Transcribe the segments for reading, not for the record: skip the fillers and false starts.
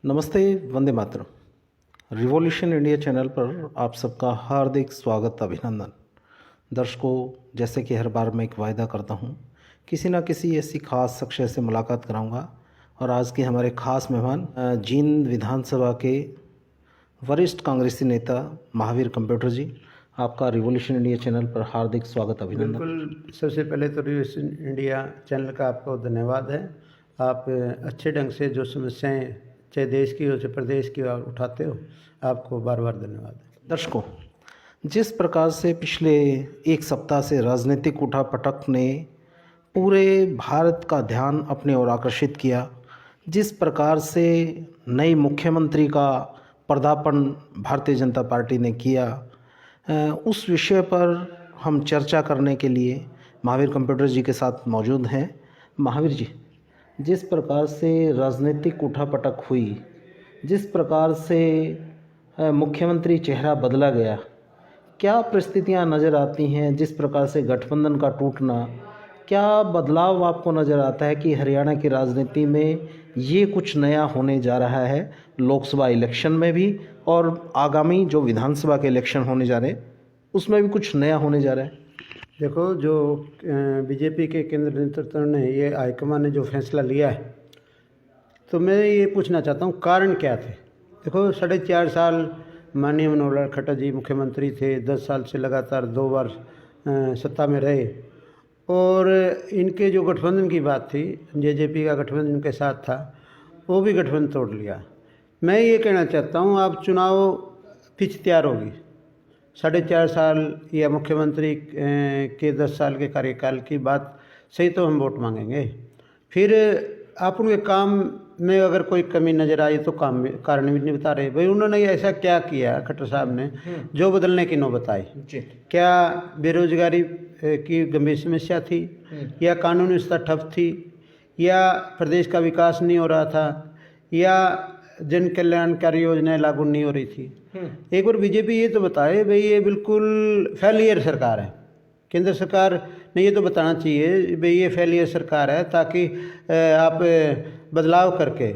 नमस्ते, Vande Mataram. Revolution India channel पर आप सबका हार्दिक स्वागत, अभिनंदन। दर्शकों, जैसे कि हर बार मैं एक वायदा करता हूँ, किसी ना किसी ऐसी खास शख्सियत से मुलाकात कराऊंगा और आज के हमारे खास मेहमान जींद विधानसभा के वरिष्ठ कांग्रेसी नेता महावीर कंप्यूटर जी। आपका रिवॉल्यूशन इंडिया चैनल पर हार्दिक स्वागत, अभिनंदन। बिल्कुल, सबसे पहले तो रिवॉल्यूशन इंडिया चैनल का आपको धन्यवाद है। आप अच्छे ढंग से जो समस्याएं चाहे देश की हो चाहे प्रदेश की हो उठाते हो, आपको बार बार धन्यवाद है। दर्शकों, जिस प्रकार से पिछले एक सप्ताह से राजनीतिक उठापटक ने पूरे भारत का ध्यान अपने ओर आकर्षित किया, जिस प्रकार से नई मुख्यमंत्री का पदार्पण भारतीय जनता पार्टी ने किया, उस विषय पर हम चर्चा करने के लिए महावीर कंप्यूटर जी के साथ मौजूद हैं। महावीर जी, जिस प्रकार से राजनीतिक उठापटक हुई, जिस प्रकार से मुख्यमंत्री चेहरा बदला गया, क्या परिस्थितियां नज़र आती हैं? जिस प्रकार से गठबंधन का टूटना, क्या बदलाव आपको नज़र आता है कि हरियाणा की राजनीति में ये कुछ नया होने जा रहा है, लोकसभा इलेक्शन में भी और आगामी जो विधानसभा के इलेक्शन होने जा रहे हैं उसमें भी कुछ नया होने जा रहा है? देखो, जो बीजेपी के केंद्र नेतृत्व ने, ये हाईकमान ने जो फैसला लिया है, तो मैं ये पूछना चाहता हूँ कारण क्या थे। देखो, 4.5 साल माननीय मनोहर लाल खट्टर जी मुख्यमंत्री थे, 10 साल से लगातार 2 बार सत्ता में रहे और इनके जो गठबंधन की बात थी, जेजेपी का गठबंधन इनके साथ था, वो भी गठबंधन तोड़ लिया। मैं ये कहना चाहता हूँ, आप चुनाव पिच तैयार होगी, 4.5 साल या मुख्यमंत्री के 10 साल के कार्यकाल की बात सही तो हम वोट मांगेंगे। फिर आप उनके काम में अगर कोई कमी नज़र आई तो काम में कारण भी नहीं बता रहे। भाई, उन्होंने ऐसा क्या किया खट्टर साहब ने जो बदलने की नौबत आई? क्या बेरोजगारी की गंभीर समस्या थी, या कानूनी व्यवस्था ठप थी, या प्रदेश का विकास नहीं हो रहा था, या जन कल्याणकारी योजनाएं लागू नहीं हो रही थी? एक बार बीजेपी ये तो बताए, भाई ये बिल्कुल फेलियर सरकार है। केंद्र सरकार ने ये तो बताना चाहिए भाई ये फेलियर सरकार है, ताकि आप बदलाव करके,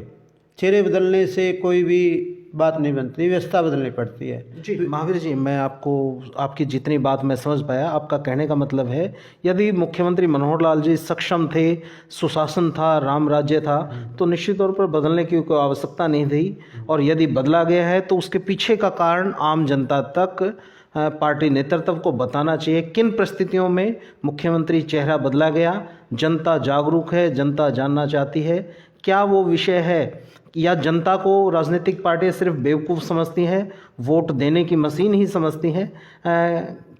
चेहरे बदलने से कोई भी बात नहीं बनती, व्यवस्था बदलनी पड़ती है। जी महावीर जी, मैं आपकी जितनी बात मैं समझ पाया, आपका कहने का मतलब है यदि मुख्यमंत्री मनोहर लाल जी सक्षम थे, सुशासन था, राम राज्य था, तो निश्चित तौर पर बदलने की कोई आवश्यकता नहीं थी। और यदि बदला गया है तो उसके पीछे का कारण आम जनता तक, पार्टी नेतृत्व को बताना चाहिए किन परिस्थितियों में मुख्यमंत्री चेहरा बदला गया। जनता जागरूक है, जनता जानना चाहती है। क्या वो विषय है, या जनता को राजनीतिक पार्टियां सिर्फ बेवकूफ़ समझती हैं, वोट देने की मशीन ही समझती हैं?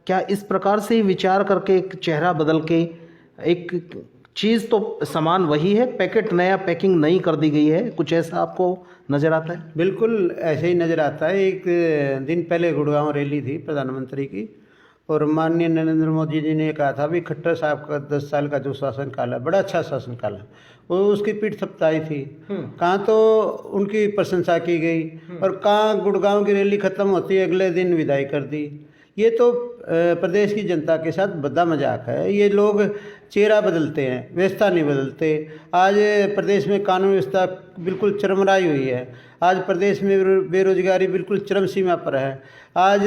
क्या इस प्रकार से ही विचार करके एक चेहरा बदल के, एक चीज़ तो समान वही है, पैकेट नया, पैकिंग नई कर दी गई है, कुछ ऐसा आपको नज़र आता है? बिल्कुल ऐसे ही नज़र आता है। एक दिन पहले गुड़गांव रैली थी प्रधानमंत्री की, और माननीय नरेंद्र मोदी जी ने कहा था भी खट्टर साहब का 10 साल का जो शासन काल है, बड़ा अच्छा शासन काल है, वो उसकी पीठ थपथाई थी। कहाँ तो उनकी प्रशंसा की गई और कहाँ गुड़गांव की रैली खत्म होती है अगले दिन विदाई कर दी। ये तो प्रदेश की जनता के साथ बद्दा मजाक है। ये लोग चेहरा बदलते हैं, व्यवस्था नहीं बदलते। आज प्रदेश में कानून व्यवस्था बिल्कुल चरमराई हुई है। आज प्रदेश में बेरोजगारी बिल्कुल चरम सीमा पर है। आज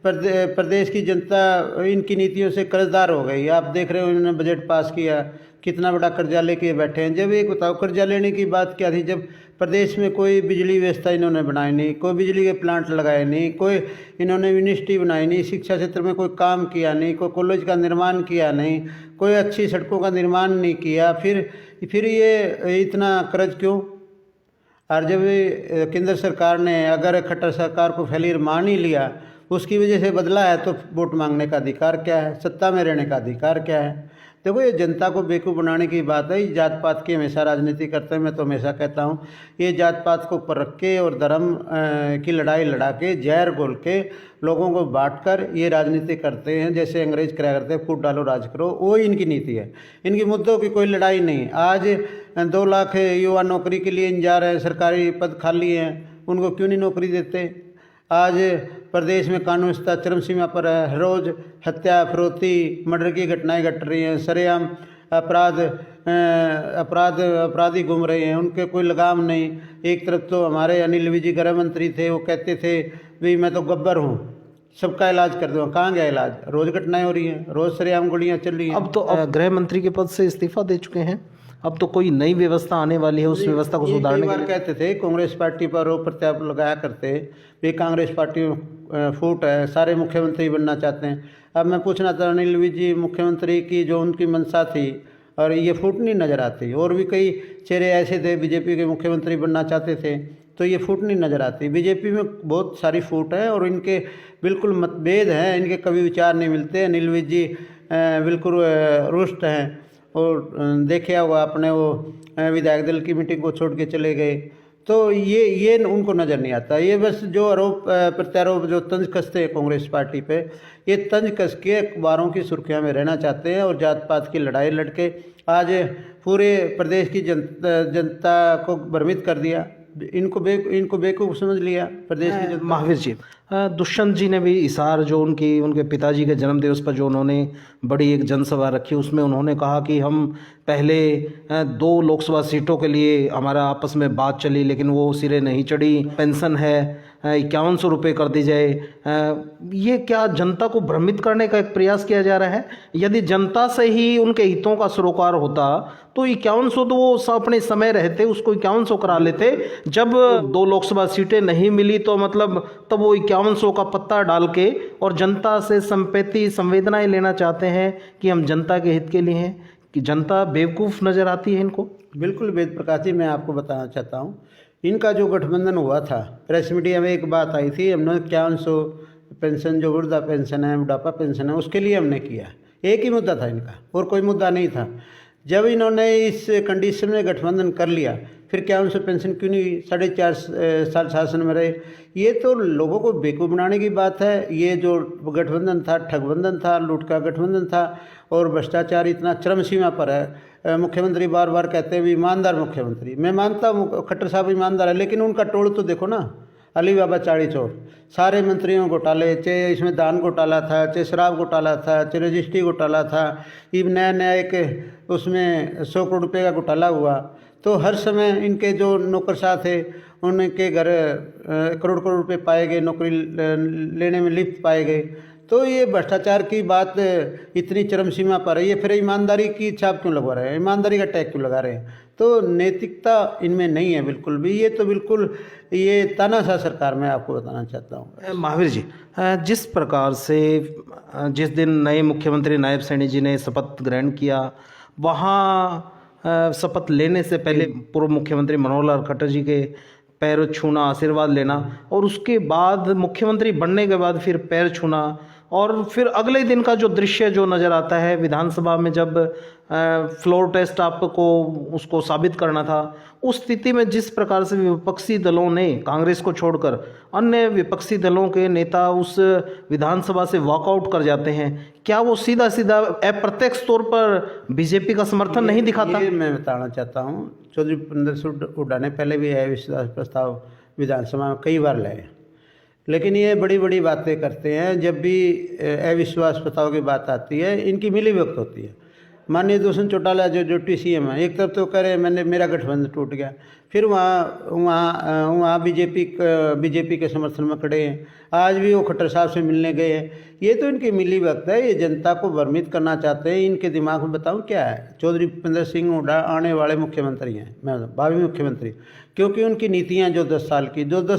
प्रदेश की जनता इनकी नीतियों से कर्जदार हो गई। आप देख रहे हो, इन्होंने बजट पास किया, कितना बड़ा कर्जा लेके बैठे हैं। जब एक बताओ, कर्जा लेने की बात क्या थी, जब प्रदेश में कोई बिजली व्यवस्था इन्होंने बनाई नहीं, कोई बिजली के प्लांट लगाए नहीं, कोई इन्होंने यूनिवर्सिटी बनाई नहीं, शिक्षा क्षेत्र में कोई काम किया नहीं, कोई कॉलेज का निर्माण किया नहीं, कोई अच्छी सड़कों का निर्माण नहीं किया। फिर ये इतना कर्ज क्यों? और जब केंद्र सरकार ने अगर खट्टर सरकार को फेलियर मान ही लिया, उसकी वजह से बदला है, तो वोट मांगने का अधिकार क्या है? सत्ता में रहने का अधिकार क्या है? देखो, ये जनता को बेवकूफ़ बनाने की बात है। जात पात की हमेशा राजनीति करते हैं। मैं तो हमेशा कहता हूँ, ये जात पात को ऊपर रख के और धर्म की लड़ाई लड़ा के, जहर घोल के, लोगों को बांट कर ये राजनीति करते हैं। जैसे अंग्रेज कराया करते हैं, फूट डालो राज करो, वो इनकी नीति है। इनकी मुद्दों की कोई लड़ाई नहीं। आज 2 लाख युवा नौकरी के लिए जा रहे हैं, सरकारी पद खाली हैं, उनको क्यों नहीं नौकरी देते? आज प्रदेश में कानून व्यवस्था चरम सीमा पर है। रोज़ हत्या, फिरौती, मर्डर की घटनाएं घट रही हैं। सरेआम अपराधी घूम रहे हैं, उनके कोई लगाम नहीं। एक तरफ तो हमारे अनिल विज गृह मंत्री थे, वो कहते थे भाई मैं तो गब्बर हूँ, सबका इलाज कर दूँगा। कहाँ गया इलाज? रोज़ घटनाएं हो रही हैं, रोज़ सरेआम गोलियाँ चल रही हैं। अब तो गृह मंत्री के पद से इस्तीफा दे चुके हैं, अब तो कोई नई व्यवस्था आने वाली है, उस व्यवस्था को ये सुधारने कई के बार लिए। कहते थे कांग्रेस पार्टी पर आरोप प्रत्यारोप लगाया करते, वे कांग्रेस पार्टी में फूट है, सारे मुख्यमंत्री बनना चाहते हैं। अब मैं पूछना था अनिल विज जी मुख्यमंत्री की जो उनकी मंशा थी, और ये फूट नहीं नज़र आती। और भी कई चेहरे ऐसे थे बीजेपी के मुख्यमंत्री बनना चाहते थे, तो ये फूट नहीं नज़र आती। बीजेपी में बहुत सारी फूट है और इनके बिल्कुल मतभेद हैं, इनके कभी विचार नहीं मिलते। अनिल विज जी बिल्कुल रुष्ट हैं, और देखे होगा आपने वो विधायक दल की मीटिंग को छोड़ के चले गए, तो ये उनको नज़र नहीं आता। ये बस जो आरोप प्रत्यारोप जो तंज कसते हैं कांग्रेस पार्टी पे, ये तंज कस के अखबारों की सुर्खियों में रहना चाहते हैं और जात पात की लड़ाई लड़के आज पूरे प्रदेश की जनता को भ्रमित कर दिया। इनको बेवकूफ़ समझ लिया प्रदेश की जनता। महावीर जी, दुष्यंत जी ने भी इसार जो उनके पिताजी के जन्मदिवस पर जो उन्होंने बड़ी एक जनसभा रखी, उसमें उन्होंने कहा कि हम पहले 2 लोकसभा सीटों के लिए हमारा आपस में बात चली, लेकिन वो सिरे नहीं चढ़ी। पेंशन है 5100 रुपये कर दी जाए। ये क्या जनता को भ्रमित करने का एक प्रयास किया जा रहा है? यदि जनता से ही उनके हितों का सरोकार होता तो 5100 तो वो अपने समय रहते उसको 5100 करा लेते। जब 2 लोकसभा सीटें नहीं मिली तो मतलब तब वो 5100 का पत्ता डाल के और जनता से संपत्ति संवेदनाएं लेना चाहते हैं कि हम जनता के हित के लिए हैं, कि जनता बेवकूफ़ नज़र आती है इनको। बिल्कुल वेद प्रकाश जी, मैं आपको बताना चाहता हूँ, इनका जो गठबंधन हुआ था, प्रेस मीडिया में एक बात आई थी, हमने 5100 पेंशन जो वृद्धा पेंशन है, बुढ़ापा पेंशन है, उसके लिए हमने किया। एक ही मुद्दा था इनका, और कोई मुद्दा नहीं था। जब इन्होंने इस कंडीशन में गठबंधन कर लिया, फिर 5100 पेंशन क्यों नहीं 4.5 साल शासन में रहे? ये तो लोगों को बेवकूफ़ बनाने की बात है। ये जो गठबंधन था ठगबंधन था, लूट का गठबंधन था, और भ्रष्टाचार इतना चरम सीमा पर है। मुख्यमंत्री बार बार कहते हैं भी ईमानदार मुख्यमंत्री, मैं मानता हूँ खट्टर साहब ईमानदार है, लेकिन उनका टोल तो देखो ना, अली बाबा चाड़ी चौर, सारे मंत्रियों घोटाले, चाहे इसमें दान घोटाला था, चाहे शराब घोटाला था, चाहे रजिस्ट्री घोटाला था, ये नया एक उसमें 100 करोड़ रुपये का घोटाला हुआ। तो हर समय इनके जो नौकरशाह थे उनके घर करोड़ करोड़ रुपये पाए गए, नौकरी लेने में लिप्त पाए गए। तो ये भ्रष्टाचार की बात इतनी चरम सीमा पर है, ये फिर ईमानदारी की छाप क्यों लगवा रहे हैं, ईमानदारी का टैग क्यों लगा रहे हैं? तो नैतिकता इनमें नहीं है बिल्कुल भी। ये तो बिल्कुल ये तानाशाह सरकार मैं आपको बताना चाहता हूँ। महावीर जी, जिस प्रकार से जिस दिन नए मुख्यमंत्री नायब सैनी जी ने शपथ ग्रहण किया, वहाँ शपथ लेने से पहले पूर्व मुख्यमंत्री मनोहर लाल खट्टर जी के पैर छूना, आशीर्वाद लेना, और उसके बाद मुख्यमंत्री बनने के बाद फिर पैर छूना, और फिर अगले दिन का जो दृश्य जो नज़र आता है विधानसभा में, जब फ्लोर टेस्ट आपको उसको साबित करना था, उस स्थिति में जिस प्रकार से विपक्षी दलों ने, कांग्रेस को छोड़कर अन्य विपक्षी दलों के नेता उस विधानसभा से वॉकआउट कर जाते हैं, क्या वो सीधा सीधा अप्रत्यक्ष तौर पर बीजेपी का समर्थन नहीं दिखाता? ये मैं बताना चाहता हूँ, चौधरी भूपेंद्र सिंह हुड्डा ने पहले भी अविश्वास प्रस्ताव विधानसभा में कई बार लाए, लेकिन ये बड़ी बड़ी बातें करते हैं। जब भी अविश्वास प्रस्ताव की बात आती है, इनकी मिलीभगत होती है। माननीय दुष्यंत चौटाला जो TCM है, एक तरफ तो कह रहे हैं मेरा गठबंधन टूट गया, फिर वहाँ बीजेपी के समर्थन में खड़े हैं। आज भी वो खट्टर साहब से मिलने गए हैं। ये तो इनकी मिलीभगत है, ये जनता को भ्रमित करना चाहते हैं। इनके दिमाग में बताऊं क्या है? चौधरी भूपेंद्र सिंह हुड्डा आने वाले मुख्यमंत्री हैं, मैं भावी मुख्यमंत्री, क्योंकि उनकी नीतियां जो 10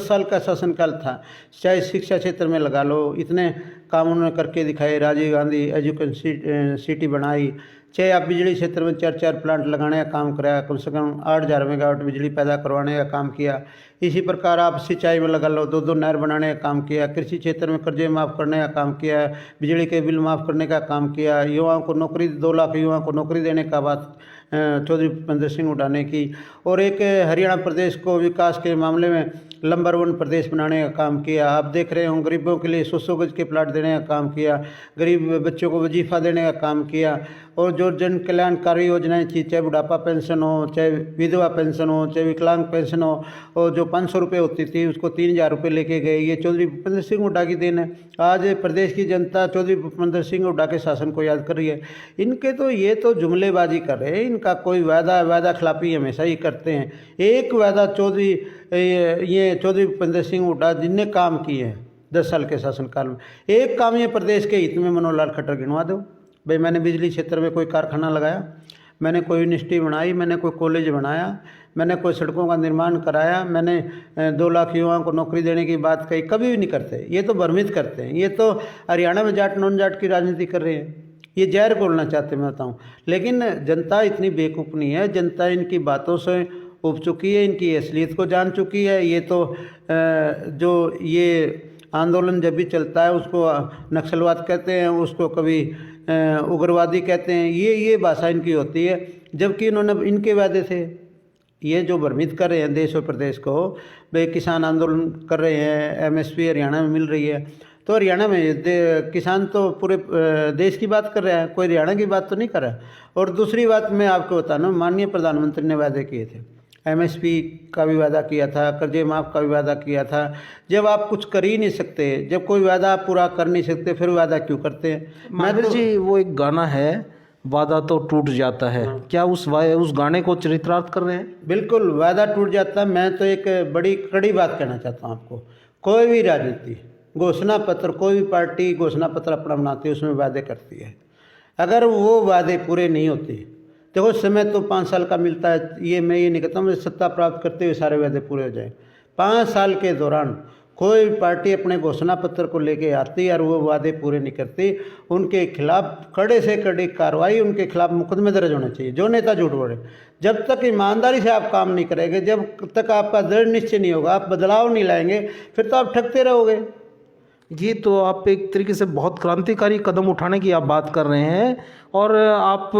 साल का शासनकाल था, चाहे शिक्षा क्षेत्र में लगा लो, इतने काम उन्होंने करके दिखाए। राजीव गांधी एजुकेशन सिटी बनाई, चाहे आप बिजली क्षेत्र में 4 प्लांट लगाने का काम कराया, कम से कम 8000 मेगावाट बिजली पैदा करवाने का काम किया। इसी प्रकार आप सिंचाई में लगा लो, 2 नहर बनाने का काम किया, कृषि क्षेत्र में कर्जे माफ़ करने का काम किया, बिजली के बिल माफ़ करने का काम किया, युवाओं को नौकरी 2 लाख युवाओं को नौकरी देने का बात चौधरी भूपेंद्र सिंह हुड्डा ने की। और एक हरियाणा प्रदेश को विकास के मामले में नंबर 1 प्रदेश बनाने का काम किया। आप देख रहे हो गरीबों के लिए 100 गज के प्लाट देने का काम किया, गरीब बच्चों को वजीफ़ा देने का काम किया, और जो जन कल्याणकारी योजनाएं थी, चाहे बुढ़ापा पेंशन हो, चाहे विधवा पेंशन हो, चाहे विकलांग पेंशन हो, और जो 500 रुपये होती थी उसको 3000 रुपये लेके गए। ये चौधरी भूपेंद्र सिंह हुड्डा की देन है। आज प्रदेश की जनता चौधरी भूपेंद्र सिंह हुड्डा के शासन को याद कर रही है। इनके तो ये तो जुमलेबाजी कर रहे हैं, इनका कोई वादा खिलाफी हमेशा ही करते हैं। एक वादा ये चौधरी भूपेंद्र सिंह हुड्डा जिनने काम किए हैं 10 साल के शासनकाल में, एक काम ये प्रदेश के हित में मनोहर लाल खट्टर गिनवा दो। भाई मैंने बिजली क्षेत्र में कोई कारखाना लगाया, मैंने कोई यूनिवर्सिटी बनाई, मैंने कोई कॉलेज बनाया, मैंने कोई सड़कों का निर्माण कराया, मैंने 2 लाख युवाओं को नौकरी देने की बात कही, कभी भी नहीं करते। ये तो भ्रमित करते हैं, ये तो हरियाणा में जाट नॉन जाट की राजनीति कर रहे हैं, ये जहर घोलना चाहते मैं बताऊँ। लेकिन जनता इतनी बेवकूफ़ नहीं है, जनता इनकी बातों से उब चुकी है, इनकी असलियत को जान चुकी है। ये तो जो ये आंदोलन जब भी चलता है उसको नक्सलवाद कहते हैं, उसको कभी उग्रवादी कहते हैं, ये भाषा इनकी होती है। जबकि इन्होंने इनके वादे थे, ये जो भ्रमित कर रहे हैं देश और प्रदेश को, भाई किसान आंदोलन कर रहे हैं, एमएसपी हरियाणा में मिल रही है, तो हरियाणा में किसान तो पूरे देश की बात कर रहा है, कोई हरियाणा की बात तो नहीं कर रहा। और दूसरी बात मैं आपको बताना, माननीय प्रधानमंत्री ने वादे किए थे, एमएसपी का भी वादा किया था, कर्जे माफ़ का भी वादा किया था। जब आप कुछ कर ही नहीं सकते, जब कोई वादा आप पूरा कर नहीं सकते, फिर वादा क्यों करते हैं? महावीर जी, वो एक गाना है, वादा तो टूट जाता है, क्या उस गाने को चरितार्थ कर रहे हैं? बिल्कुल, वादा टूट जाता है। मैं तो एक बड़ी कड़ी बात कहना चाहता हूँ आपको, कोई भी राजनीति घोषणा पत्र, कोई भी पार्टी घोषणा पत्र अपना बनाती है, उसमें वादे करती है। अगर वो वादे पूरे नहीं होते, देखो समय तो 5 साल का मिलता है, ये मैं ये नहीं कहता हूँ सत्ता प्राप्त करते हुए सारे वादे पूरे हो जाए। 5 साल के दौरान कोई भी पार्टी अपने घोषणा पत्र को लेके आती है और वो वादे पूरे नहीं करती, उनके खिलाफ कड़े से कड़ी कार्रवाई, उनके खिलाफ मुकदमे दर्ज होने चाहिए। जो नेता झूठ बोले, जब तक ईमानदारी से आप काम नहीं करेंगे, जब तक आपका दृढ़ निश्चय नहीं होगा, आप बदलाव नहीं लाएंगे, फिर तो आप ठगते रहोगे। ये तो आप एक तरीके से बहुत क्रांतिकारी कदम उठाने की आप बात कर रहे हैं, और आप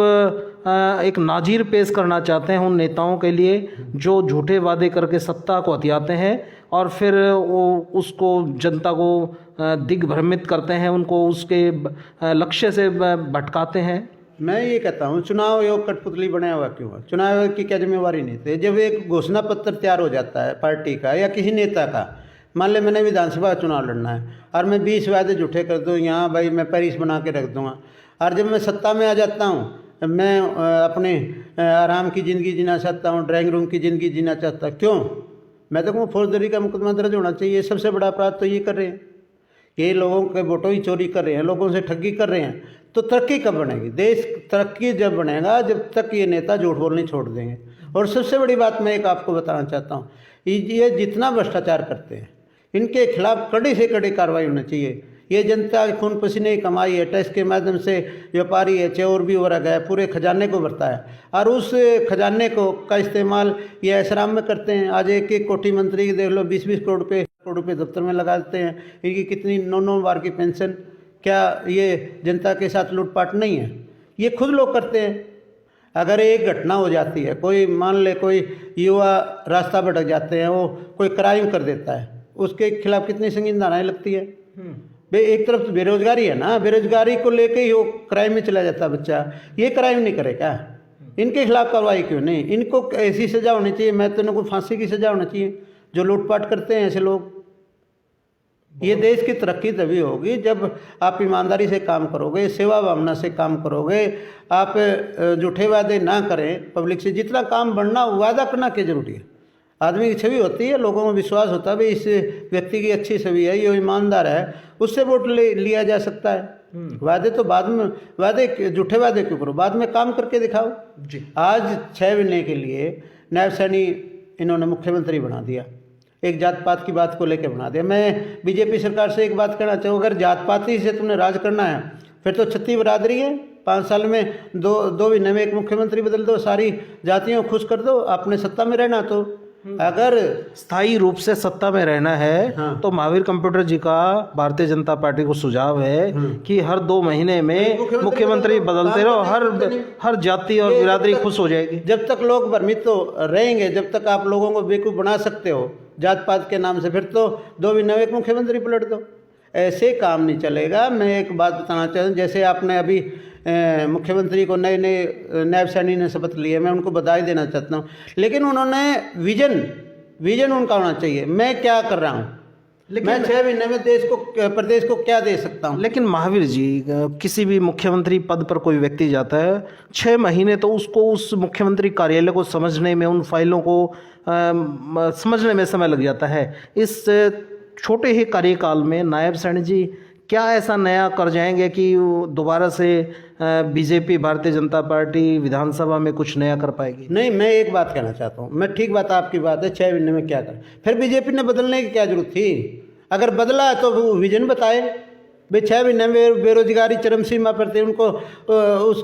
एक नाजीर पेश करना चाहते हैं उन नेताओं के लिए जो झूठे वादे करके सत्ता को हथियाते हैं और फिर वो उसको जनता को दिग्भ्रमित करते हैं, उनको उसके लक्ष्य से भटकाते हैं। मैं ये कहता हूँ, चुनाव आयोग कठपुतली बनाया हुआ क्यों है? चुनाव आयोग की क्या जिम्मेवारी नहीं थी? जब एक घोषणा पत्र तैयार हो जाता है पार्टी का या किसी नेता का, मान ले मैंने विधानसभा चुनाव लड़ना है और मैं 20 वादे झूठे कर दूँ, यहाँ भाई मैं पेरिस बना के रख दूँगा, और जब मैं सत्ता में आ जाता हूँ, मैं अपने आराम की ज़िंदगी जीना चाहता हूँ, ड्राइंग रूम की ज़िंदगी जीना चाहता हूँ, क्यों? मैं तो कहूँ फौजदारी का मुकदमा दर्ज होना चाहिए। सबसे बड़ा अपराध तो ये कर रहे हैं, ये लोगों के वोटों की चोरी कर रहे हैं, लोगों से ठगी कर रहे हैं। तो तरक्की कब बनेगी? देश तरक्की जब बनेगा जब तक ये नेता झूठ बोलने छोड़ देंगे। और सबसे बड़ी बात मैं एक आपको बताना चाहता हूँ, ये जितना भ्रष्टाचार करते हैं इनके खिलाफ कड़ी से कड़ी कार्रवाई होनी चाहिए। ये जनता की खून पसीने की कमाई है, टैक्स के माध्यम से व्यापारी है, चोर भी वर्ग है, पूरे खजाने को भरता है, और उस खजाने को का इस्तेमाल ये ऐशराम में करते हैं। आज एक एक कोटी मंत्री की देख लो, 20-20 करोड़ रुपये दफ्तर में लगा देते हैं। इनकी कितनी 9 बार की पेंशन। क्या ये जनता के साथ लूटपाट नहीं है? ये खुद लोग करते हैं। अगर एक घटना हो जाती है, कोई मान ले कोई युवा रास्ता भटक जाते हैं, वो कोई क्राइम कर देता है, उसके खिलाफ कितनी संगीन धाराएं लगती है। एक तरफ तो बेरोजगारी है ना, बेरोजगारी को लेके ही वो क्राइम में चला जाता है बच्चा। ये क्राइम नहीं करे क्या? इनके खिलाफ कार्रवाई क्यों नहीं? इनको ऐसी सज़ा होनी चाहिए, मैं तो इनको फांसी की सज़ा होनी चाहिए जो लूटपाट करते हैं ऐसे लोग। ये देश की तरक्की तभी होगी जब आप ईमानदारी से काम करोगे, सेवा भावना से काम करोगे, आप झूठे वादे ना करें पब्लिक से। जितना काम बढ़ना वादा करना क्या जरूरी है? आदमी की छवि होती है, लोगों को विश्वास होता है भाई इस व्यक्ति की अच्छी छवि है, ये ईमानदार है, उससे वोट लिया जा सकता है। वादे तो बाद में, वादे झूठे वादे क्यों करो? बाद में काम करके दिखाओ जी। आज 6 महीने के लिए नायब सैनी इन्होंने मुख्यमंत्री बना दिया, एक जात पात की बात को लेकर बना दिया। मैं बीजेपी सरकार से एक बात कहना चाहूँ, अगर जात पाती से तुमने राज करना है फिर तो 36 बरादरी है, 5 साल में दो महीने में एक मुख्यमंत्री बदल दो, सारी जातियों को खुश कर दो, आपने सत्ता में रहना। तो अगर स्थायी रूप से सत्ता में रहना है तो महावीर कंप्यूटर जी का भारतीय जनता पार्टी को सुझाव है कि हर 2 महीने में मुख्यमंत्री बदलते रहो, हर जाति और बिरादरी खुश हो जाएगी। जब तक लोग भ्रमित तो रहेंगे, जब तक आप लोगों को बेवकूफ़ बना सकते हो, जात पात के नाम से, फिर तो 2 महीने में एक मुख्यमंत्री पलट दो। ऐसे काम नहीं चलेगा। मैं एक बात बताना चाहता हूँ, जैसे आपने अभी मुख्यमंत्री को नए नायब सैनी ने शपथ ली है, मैं उनको बधाई देना चाहता हूँ, लेकिन उन्होंने विजन उनका होना चाहिए। मैं क्या कर रहा हूँ, मैं 6 महीने में प्रदेश को क्या दे सकता हूँ। लेकिन महावीर जी, किसी भी मुख्यमंत्री पद पर कोई व्यक्ति जाता है, 6 महीने तो उसको उस मुख्यमंत्री कार्यालय को समझने में, उन फाइलों को समझने में समय लग जाता है। इस छोटे ही कार्यकाल में नायब सैनी जी क्या ऐसा नया कर जाएंगे कि दोबारा से बीजेपी, भारतीय जनता पार्टी विधानसभा में कुछ नया कर पाएगी? नहीं, मैं एक बात कहना चाहता हूँ, मैं ठीक बात आपकी बात है, 6 महीने में क्या करें। फिर बीजेपी ने बदलने की क्या जरूरत थी? अगर बदला है तो वो विजन बताए। भाई 6 महीने में बेरोजगारी चरम सीमा पर थी, उनको उस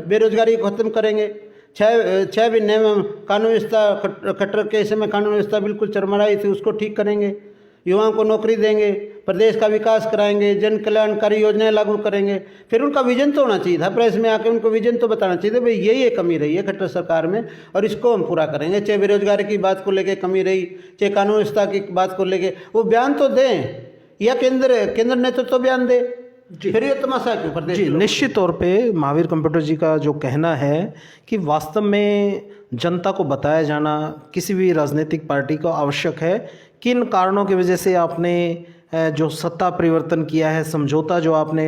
बेरोजगारी को ख़त्म करेंगे। 6 महीने में कानून व्यवस्था, खट्टर केस में कानून व्यवस्था बिल्कुल चरमराई थी, उसको ठीक करेंगे। युवाओं को नौकरी देंगे, प्रदेश का विकास कराएंगे, जन कल्याणकारी योजनाएं लागू करेंगे। फिर उनका विजन तो होना चाहिए था, प्रेस में आके उनको विजन तो बताना चाहिए था, भाई ये कमी रही है खट्टर सरकार में और इसको हम पूरा करेंगे। चाहे बेरोजगारी की बात को लेके कमी रही, चाहे कानून व्यवस्था की बात को लेके, वो बयान तो दें, या केंद्र नेतृत्व तो बयान दे। फिर ये तमाशा क्यों प्रदेश? जी, निश्चित तौर पे महावीर कंप्यूटर जी का जो कहना है कि वास्तव में जनता को बताया जाना किसी भी राजनीतिक पार्टी को आवश्यक है। किन कारणों की वजह से आपने जो सत्ता परिवर्तन किया है, समझौता जो आपने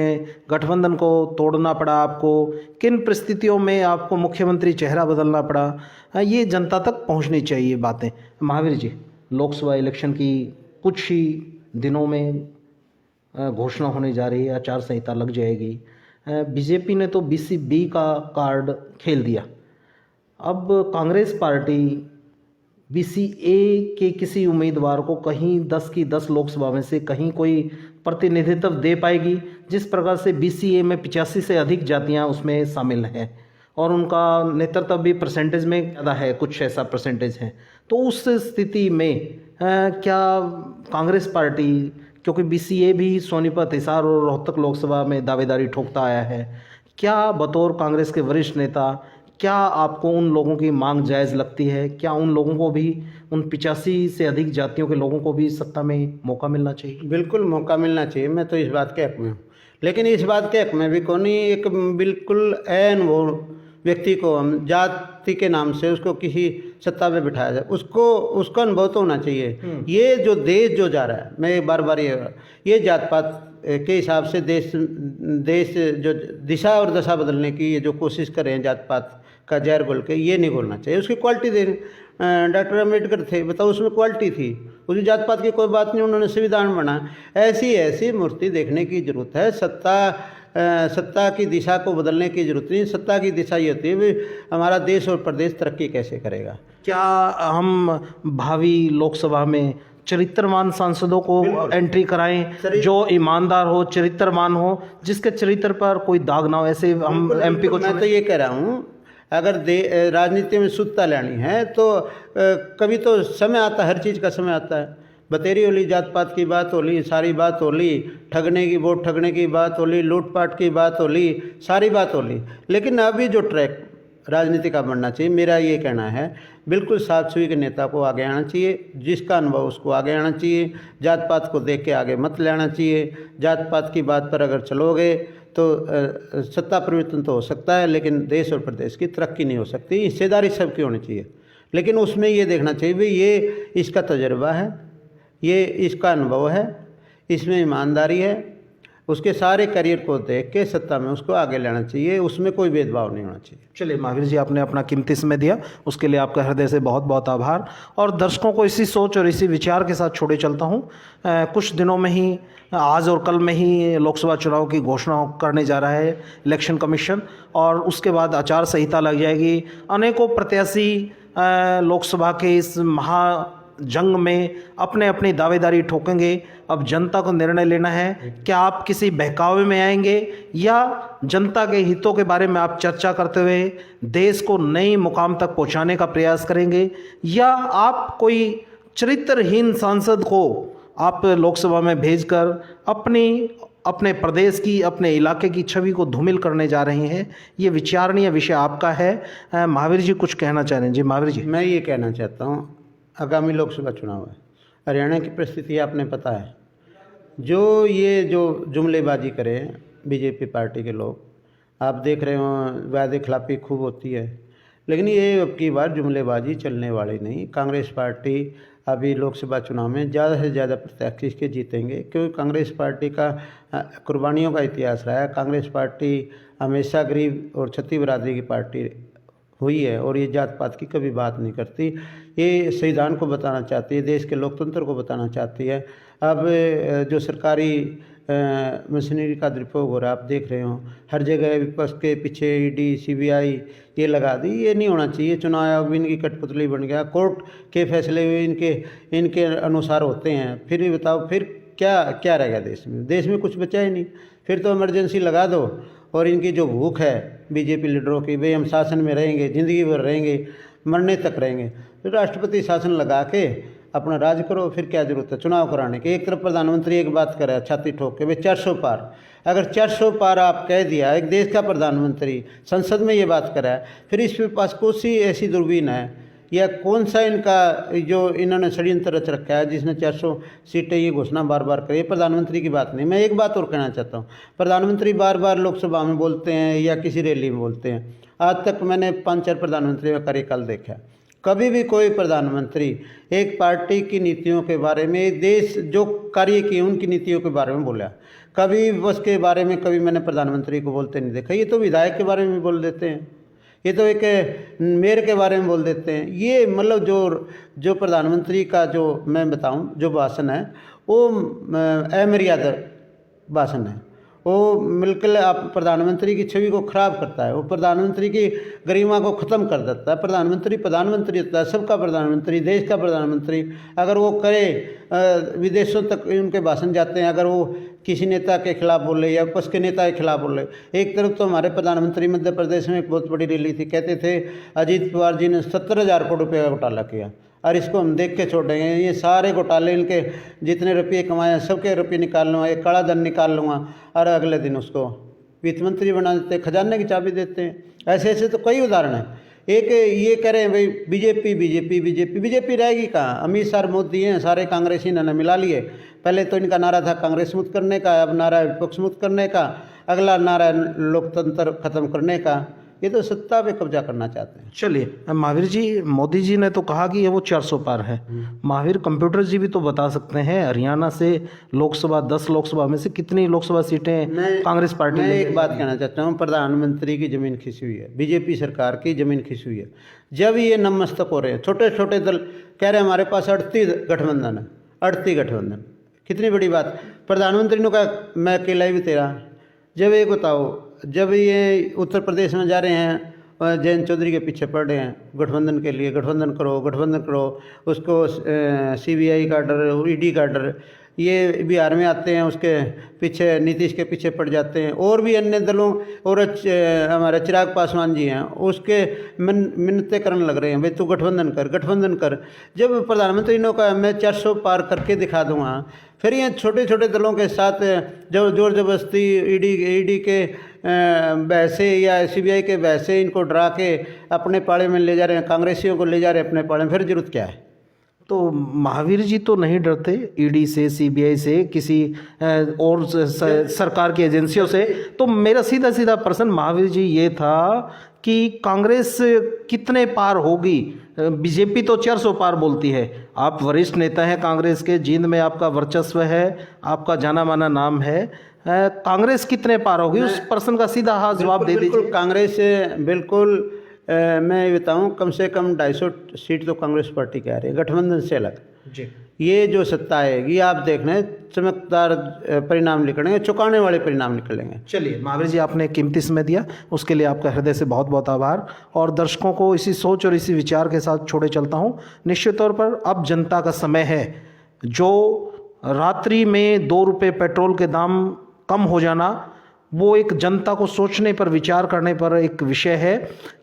गठबंधन को तोड़ना पड़ा, आपको किन परिस्थितियों में आपको मुख्यमंत्री चेहरा बदलना पड़ा, ये जनता तक पहुंचनी चाहिए बातें। महावीर जी, लोकसभा इलेक्शन की कुछ ही दिनों में घोषणा होने जा रही है, आचार संहिता लग जाएगी। बीजेपी ने तो BCB का कार्ड खेल दिया। अब कांग्रेस पार्टी BCA के किसी उम्मीदवार को कहीं 10 की 10 लोकसभा में से कहीं कोई प्रतिनिधित्व दे पाएगी? जिस प्रकार से BCA में 85 से अधिक जातियां उसमें शामिल हैं और उनका नेतृत्व भी परसेंटेज में ज़्यादा है, कुछ ऐसा परसेंटेज है। तो उस स्थिति में क्या कांग्रेस पार्टी, क्योंकि BCA भी सोनीपत, हिसार और रोहतक लोकसभा में दावेदारी ठोकता आया है, क्या बतौर कांग्रेस के वरिष्ठ नेता क्या आपको उन लोगों की मांग जायज़ लगती है? क्या उन लोगों को भी, उन 85 से अधिक जातियों के लोगों को भी सत्ता में मौका मिलना चाहिए? बिल्कुल मौका मिलना चाहिए, मैं तो इस बात के हक में हूँ। लेकिन इस बात के हक में भी कौन ही एक बिल्कुल ऐन वो व्यक्ति को हम जाति के नाम से उसको किसी सत्ता में बिठाया जाए, उसका अनुभव तो होना चाहिए। ये जो देश जो जा रहा है, मैं बार ये जात पात के हिसाब से देश जो दिशा और दशा बदलने की ये जो कोशिश कर रहे हैं, जात पात का जहर घोल के, ये नहीं घोलना चाहिए। उसकी क्वालिटी दे, डॉक्टर अम्बेडकर थे, बताओ उसमें क्वालिटी थी, उसकी जात पात की कोई बात नहीं, उन्होंने संविधान बना। ऐसी मूर्ति देखने की जरूरत है। सत्ता की दिशा को बदलने की जरूरत नहीं। सत्ता की दिशा ये होती है भी हमारा देश और प्रदेश तरक्की कैसे करेगा। क्या हम भावी लोकसभा में चरित्रवान सांसदों को एंट्री कराएं, जो ईमानदार हो, चरित्रवान हो, जिसके चरित्र पर कोई दाग ना हो? ऐसे हम MP को, मैं तो ये कह रहा हूँ, अगर राजनीति में शुद्धता लानी है तो कभी तो समय आता है, हर चीज़ का समय आता है। बतेरी होली, जात पात की बात होली, सारी बात होली, वोट ठगने की बात होली, लूटपाट की बात होली, सारी बात होली। लेकिन अभी जो ट्रैक राजनीति का बनना चाहिए, मेरा ये कहना है, बिल्कुल साफ सुथरी के नेता को आगे आना चाहिए, जिसका अनुभव उसको आगे आना चाहिए। जात पात को देख के आगे मत लेना चाहिए। जात पात की बात पर अगर चलोगे तो सत्ता परिवर्तन तो हो सकता है, लेकिन देश और प्रदेश की तरक्की नहीं हो सकती। हिस्सेदारी सबकी होनी चाहिए, लेकिन उसमें ये देखना चाहिए भाई ये इसका तजर्बा है, ये इसका अनुभव है, इसमें ईमानदारी है, उसके सारे करियर को देख के सत्ता में उसको आगे लेना चाहिए, उसमें कोई भेदभाव नहीं होना चाहिए। चलिए महावीर जी, आपने अपना कीमती समय दिया, उसके लिए आपका हृदय से बहुत बहुत आभार। और दर्शकों को इसी सोच और इसी विचार के साथ छोड़े चलता हूँ। कुछ दिनों में ही, आज और कल में ही लोकसभा चुनाव की घोषणा करने जा रहा है इलेक्शन कमीशन, और उसके बाद आचार संहिता लग जाएगी। अनेकों प्रत्याशी लोकसभा के इस जंग में अपने अपनी दावेदारी ठोकेंगे। अब जनता को निर्णय लेना है, क्या आप किसी बहकावे में आएंगे या जनता के हितों के बारे में आप चर्चा करते हुए देश को नई मुकाम तक पहुंचाने का प्रयास करेंगे, या आप कोई चरित्रहीन सांसद को आप लोकसभा में भेजकर अपने प्रदेश की, अपने इलाके की छवि को धूमिल करने जा रहे हैं। ये विचारणीय विषय आपका है। महावीर जी कुछ कहना चाह रहे हैं? जी महावीर जी। मैं ये कहना चाहता हूँ, आगामी लोकसभा चुनाव है, हरियाणा की परिस्थिति आपने पता है। जो ये जो जुमलेबाजी करें बीजेपी पार्टी के लोग, आप देख रहे हो वादे खिलाफी खूब होती है, लेकिन ये अब की बार जुमलेबाजी चलने वाली नहीं। कांग्रेस पार्टी अभी लोकसभा चुनाव में ज़्यादा से ज़्यादा प्रत्याशी के जीतेंगे, क्योंकि कांग्रेस पार्टी का कुर्बानियों का इतिहास रहा है। कांग्रेस पार्टी हमेशा गरीब और छत्ती बरादरी की पार्टी हुई है और ये जात पात की कभी बात नहीं करती। ये संविधान को बताना चाहती है, देश के लोकतंत्र को बताना चाहती है। अब जो सरकारी मशीनरी का दुरुपयोग हो रहा है, आप देख रहे हो हर जगह विपक्ष के पीछे ईडी सीबीआई ये लगा दी। ये नहीं होना चाहिए। चुनाव आयोग भी इनकी कठपुतली बन गया, कोर्ट के फैसले भी इनके अनुसार होते हैं। फिर भी बताओ, फिर क्या रह गया देश में कुछ बचा ही नहीं। फिर तो इमरजेंसी लगा दो और इनकी जो भूख है बीजेपी लीडरों की, भाई हम शासन में रहेंगे, ज़िंदगी भर रहेंगे, मरने तक रहेंगे, तो राष्ट्रपति शासन लगा के अपना राज करो। फिर क्या जरूरत है चुनाव कराने की। एक तरफ प्रधानमंत्री एक बात करे छाती ठोक के, भाई 400 पार, अगर 400 पार आप कह दिया, एक देश का प्रधानमंत्री संसद में ये बात करा है, फिर इसके पास कौन सी ऐसी दूरबीन है या कौन सा इनका जो इन्होंने षड्यंत्र रच रखा है जिसने 400 सीटें ये घोषणा बार बार करी। प्रधानमंत्री की बात नहीं। मैं एक बात और कहना चाहता हूँ, प्रधानमंत्री बार बार लोकसभा में बोलते हैं या किसी रैली में बोलते हैं। आज तक मैंने 5-4 प्रधानमंत्री का कार्यकाल देखा, कभी भी कोई प्रधानमंत्री एक पार्टी की नीतियों के बारे में, एक देश जो कार्य किए उनकी नीतियों के बारे में बोला, कभी बस के बारे में कभी मैंने प्रधानमंत्री को बोलते नहीं देखा। ये तो विधायक के बारे में बोल देते हैं, ये तो एक मेयर के बारे में बोल देते हैं। ये मतलब जो प्रधानमंत्री का जो मैं बताऊं जो भाषण है वो अमर्यादा भाषण है। वो बिल्कुल आप प्रधानमंत्री की छवि को खराब करता है, वो प्रधानमंत्री की गरिमा को ख़त्म कर देता है। प्रधानमंत्री होता है, सबका प्रधानमंत्री, देश का प्रधानमंत्री। अगर वो करे, विदेशों तक उनके भाषण जाते हैं, अगर वो किसी नेता के खिलाफ बोले या विपक्ष के नेता के खिलाफ बोले। एक तरफ तो हमारे प्रधानमंत्री मध्य प्रदेश में एक बहुत बड़ी रैली थी, कहते थे अजीत पवार जी ने 70,000 करोड़ रुपये का घोटाला किया और इसको हम देख के छोड़ देंगे। ये सारे घोटाले, इनके जितने रुपये कमाए हैं सबके रुपये निकाल लूँगा, ये काला धन निकाल लूँगा, और अगले दिन उसको वित्त मंत्री बना देते, खजाने की चाबी देते हैं। ऐसे तो कई उदाहरण हैं। एक ये कह रहे हैं भाई बीजेपी रहेगी कहाँ? अमित शाह मोदी हैं, सारे कांग्रेसी इन्होंने मिला लिए। पहले तो इनका नारा था कांग्रेस मुक्त करने का, अब नारा है विपक्ष मुक्त करने का, अगला नारा है लोकतंत्र खत्म करने का। ये तो सत्ता पे कब्जा करना चाहते हैं। चलिए महावीर जी, मोदी जी ने तो कहा कि ये वो 400 पार है। महावीर कंप्यूटर जी भी तो बता सकते हैं हरियाणा से लोकसभा 10 लोकसभा में से कितनी लोकसभा सीटें कांग्रेस पार्टी मैं एक बात कहना चाहता हूँ, प्रधानमंत्री की ज़मीन खिसी हुई है, बीजेपी सरकार की ज़मीन खिसी हुई है। जब ये नतमस्तक हो रहे हैं, छोटे छोटे दल कह रहे हैं हमारे पास 38 गठबंधन है, 38 गठबंधन, कितनी बड़ी बात। प्रधानमंत्री ने कहा मैं अकेला ही तेरा। जब एक बताओ, जब ये उत्तर प्रदेश में जा रहे हैं जयंत चौधरी के पीछे पड़ रहे हैं गठबंधन के लिए, गठबंधन करो, उसको सीबीआई का डर, ईडी का डर। ये बिहार में आते हैं उसके पीछे, नीतीश के पीछे पड़ जाते हैं। और भी अन्य दलों, और हमारे चिराग पासवान जी हैं, उसके मिन्नतें करने लग रहे हैं भाई तू गठबंधन कर। जब प्रधानमंत्री ने कहा मैं 400 पार करके दिखा दूंगा, फिर ये छोटे छोटे दलों के साथ जब जोर जबरदस्ती ईडी के बहसे या सीबीआई के बहसे इनको डरा के अपने पाले में ले जा रहे हैं, कांग्रेसियों को ले जा रहे हैं अपने पाले में, फिर जरूरत क्या है? तो महावीर जी तो नहीं डरते ईडी से, सीबीआई से, किसी और सरकार की एजेंसियों से। तो मेरा सीधा प्रश्न महावीर जी ये था कि कांग्रेस कितने पार होगी? बीजेपी तो 400 पार बोलती है। आप वरिष्ठ नेता हैं कांग्रेस के, जींद में आपका वर्चस्व है, आपका जाना माना नाम है। कांग्रेस कितने पार होगी? उस प्रश्न का सीधा हाँ जवाब दे दीजिए। कांग्रेस बिल्कुल मैं बताऊं कम से कम 250 सीट तो कांग्रेस पार्टी की आ रही है गठबंधन से अलग जी। ये जो सत्ता आएगी आप देखना, चमकदार परिणाम निकलेंगे, चौंकाने वाले परिणाम निकलेंगे। चलिए महावीर जी, आपने कीमती समय दिया, उसके लिए आपका हृदय से बहुत बहुत आभार। और दर्शकों को इसी सोच और इसी विचार के साथ छोड़े चलता हूँ। निश्चित तौर पर अब जनता का समय है। जो रात्रि में 2 रुपये पेट्रोल के दाम कम हो जाना, वो एक जनता को सोचने पर, विचार करने पर एक विषय है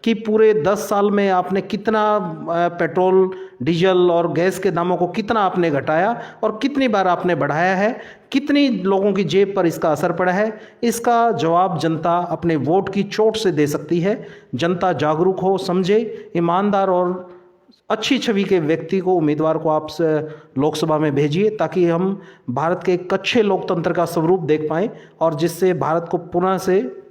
कि पूरे 10 साल में आपने कितना पेट्रोल, डीजल और गैस के दामों को कितना आपने घटाया और कितनी बार आपने बढ़ाया है, कितनी लोगों की जेब पर इसका असर पड़ा है। इसका जवाब जनता अपने वोट की चोट से दे सकती है। जनता जागरूक हो, समझे, ईमानदार और अच्छी छवि के व्यक्ति को, उम्मीदवार को आप लोकसभा में भेजिए, ताकि हम भारत के एक अच्छे लोकतंत्र का स्वरूप देख पाएँ और जिससे भारत को पुनः से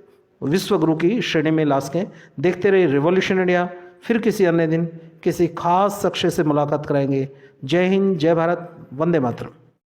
विश्व गुरु की श्रेणी में ला सकें। देखते रहिए रिवॉल्यूशन इंडिया। फिर किसी अन्य दिन किसी खास शख्स से मुलाकात कराएंगे। जय हिंद, जय भारत, वंदे मातरम।